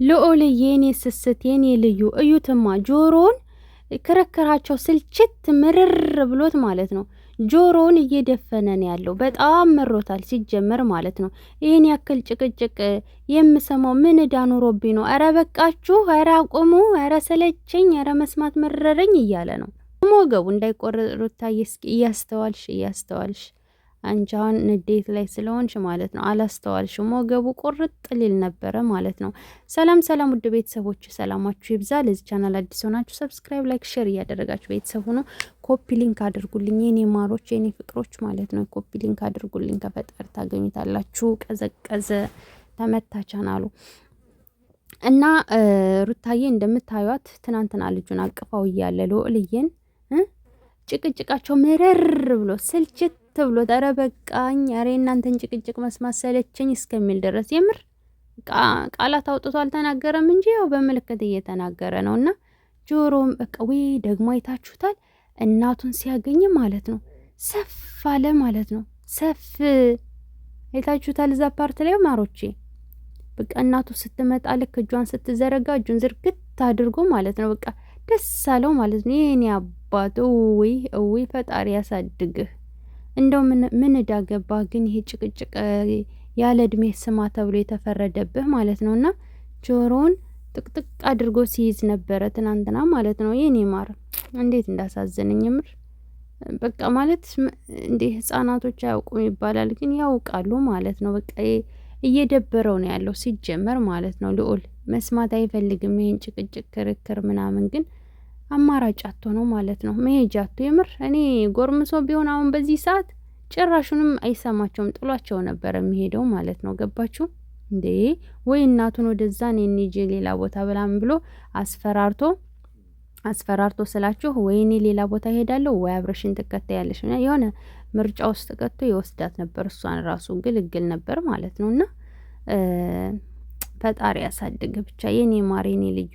ልዑል የኔ ስስት የኔ ልዩ እዩትማ ጆሮን ክርክራቸው ስልችት ምርር ብሎት ማለት ነው። ጆሮውን እየደፈነን ያለው በጣም መሮታል ሲጀመር ማለት ነው። ይህን ያክል ጭቅጭቅ የምሰማው ምን እዳ ኑሮብኝ ነው? ኧረ በቃችሁ፣ ኧረ አቁሙ፣ ኧረ ሰለቸኝ፣ ኧረ መስማት መረረኝ እያለ ነው። ሞገቡ እንዳይቆረጥ ሩታዬ፣ እስኪ እያስተዋልሽ አንቺ አሁን ንዴት ላይ ስለሆንሽ ማለት ነው አላስተዋልሽም። ሞገቡ ቁርጥ ሊል ነበረ ማለት ነው። ሰላም ሰላም፣ ውድ ቤተሰቦች ሰላማችሁ ይብዛ። ለዚህ ቻናል አዲስ ሆናችሁ ሰብስክራይብ፣ ላይክ፣ ሼር እያደረጋችሁ ቤተሰብ ሆኖ ኮፒ ሊንክ አድርጉልኝ የኔ ማሮች የኔ ፍቅሮች ማለት ነው። ኮፒ ሊንክ አድርጉልኝ ከፈጠር ታገኙታላችሁ። ቀዘቀዘ ተመታ ቻናሉ እና ሩታዬ እንደምታዩት ትናንትና ልጁን አቅፋው እያለ ልዑልዬን ጭቅጭቃቸው ምርር ብሎ ስልችት ብሎ ኧረ በቃኝ፣ ኧረ እናንተን ጭቅጭቅ መስማት ሰለቸኝ እስከሚል ድረስ የምር ቃላት አውጥቶ አልተናገረም እንጂ ያው በምልክት እየተናገረ ነው። እና ጆሮም በቃ ወይ ደግሞ አይታችሁታል እናቱን ሲያገኝ ማለት ነው ሰፍ አለ ማለት ነው። ሰፍ አይታችሁታል እዛ ፓርት ላይ ማሮቼ። በቃ እናቱ ስትመጣ ልክ እጇን ስትዘረጋ እጁን ዝርግት አድርጎ ማለት ነው በቃ ደስ አለው ማለት ነው። የኔ አባት ወይ ፈጣሪ ያሳድግህ። እንደው ምን እዳ ገባህ ግን ይሄ ጭቅጭቅ ያለ እድሜ ስማ ተብሎ የተፈረደብህ ማለት ነውና ጆሮውን ጥቅጥቅ አድርጎ ሲይዝ ነበረ ትናንትና ማለት ነው። የኔ ማር እንዴት እንዳሳዘነኝ ምር በቃ ማለት እንዴ ህፃናቶች አያውቁም ይባላል፣ ግን ያውቃሉ ማለት ነው። በቃ እየደበረው ነው ያለው ሲጀመር ማለት ነው። ልዑል መስማት አይፈልግም ይሄን ጭቅጭቅ ክርክር ምናምን፣ ግን አማራጭ አጥቶ ነው ማለት ነው መሄጃ አጥቶ። የምር እኔ ጎርምሶ ቢሆን አሁን በዚህ ሰዓት ጭራሹንም አይሰማቸውም ጥሏቸው ነበር የሚሄደው ማለት ነው። ገባችሁ እንዴ? ወይ እናቱን ወደዛ እኔ እንጂ ሌላ ቦታ ብላም ብሎ አስፈራርቶ ስላችሁ ወይ እኔ ሌላ ቦታ ሄዳለሁ ወይ አብረሽን ትከታያለሽ የሆነ ምርጫ ውስጥ ቀጥቶ ይወስዳት ነበር። እሷን ራሱ ግልግል ነበር ማለት ነውና ፈጣሪ ያሳድግ ብቻ የኔ ማር የኔ ልዩ